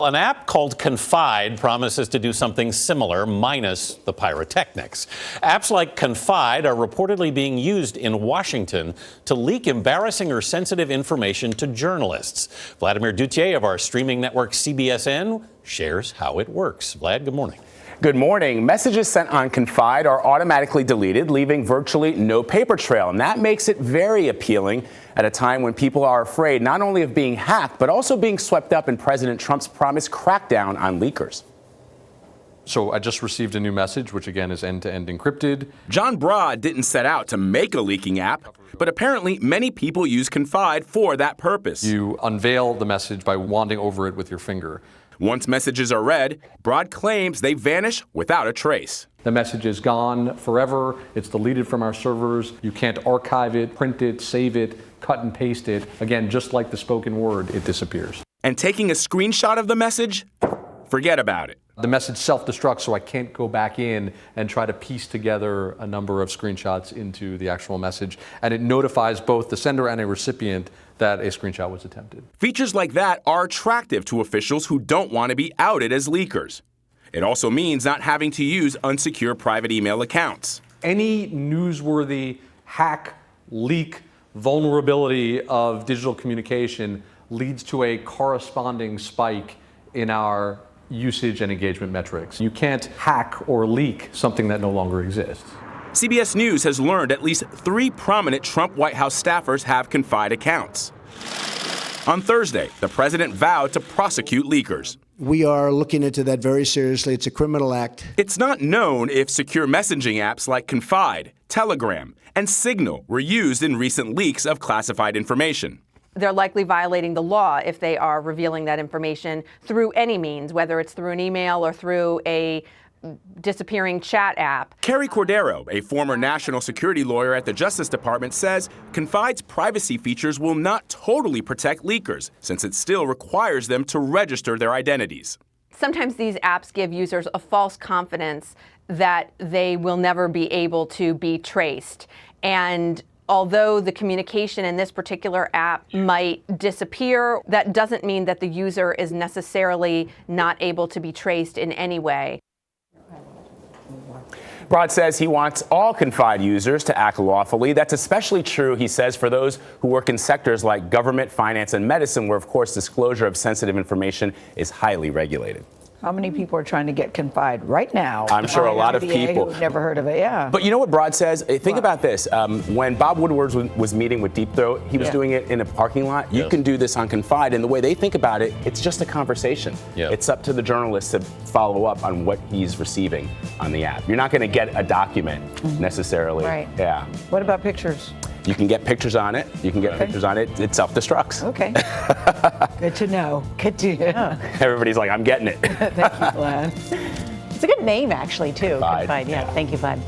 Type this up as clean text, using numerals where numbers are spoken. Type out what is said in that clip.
An app called Confide promises to do something similar, minus the pyrotechnics. Apps like Confide are reportedly being used in Washington to leak embarrassing or sensitive information to journalists. Vladimir Duthiers of our streaming network CBSN shares how it works. Vlad, good morning. Good morning. Messages sent on Confide are automatically deleted, leaving virtually no paper trail. And that makes it very appealing at a time when people are afraid not only of being hacked, but also being swept up in President Trump's promised crackdown on leakers. So I just received a new message, which again is end-to-end encrypted. John Broad didn't set out to make a leaking app, but apparently many people use Confide for that purpose. You unveil the message by wanding over it with your finger. Once messages are read, Broad claims they vanish without a trace. The message is gone forever. It's deleted from our servers. You can't archive it, print it, save it, cut and paste it. Again, just like the spoken word, it disappears. And taking a screenshot of the message? Forget about it. The message self-destructs, so I can't go back in and try to piece together a number of screenshots into the actual message. And it notifies both the sender and a recipient that a screenshot was attempted. Features like that are attractive to officials who don't want to be outed as leakers. It also means not having to use unsecure private email accounts. Any newsworthy hack, leak, vulnerability of digital communication leads to a corresponding spike in our usage and engagement metrics. You can't hack or leak something that no longer exists. CBS News has learned at least 3 prominent Trump White House staffers have Confide accounts. On Thursday, the president vowed to prosecute leakers. We are looking into that very seriously. It's a criminal act. It's not known if secure messaging apps like Confide, Telegram, and Signal were used in recent leaks of classified information. They're likely violating the law if they are revealing that information through any means, whether it's through an email or through a disappearing chat app. Carrie Cordero, a former national security lawyer at the Justice Department, says Confide's privacy features will not totally protect leakers, since it still requires them to register their identities. Sometimes these apps give users a false confidence that they will never be able to be traced. And although the communication in this particular app might disappear, that doesn't mean that the user is necessarily not able to be traced in any way. Broad says he wants all Confide users to act lawfully. That's especially true, he says, for those who work in sectors like government, finance, and medicine, where, of course, disclosure of sensitive information is highly regulated. How many people are trying to get Confide right now? I'm sure a lot of people. Who've never heard of it, yeah. But you know what Broad says? Think about this. When Bob Woodward was meeting with Deep Throat, he was doing it in a parking lot. You can do this on Confide, and the way they think about it, it's just a conversation. It's up to the journalist to follow up on what he's receiving on the app. You're not going to get a document necessarily. Right. Yeah. What about pictures? You can get pictures on it. It self-destructs. Okay. Good to know. Good to know. Everybody's like, I'm getting it. Thank you, Vlad. It's a good name, actually, too. Confide. Confide. Yeah. Thank you, Vlad.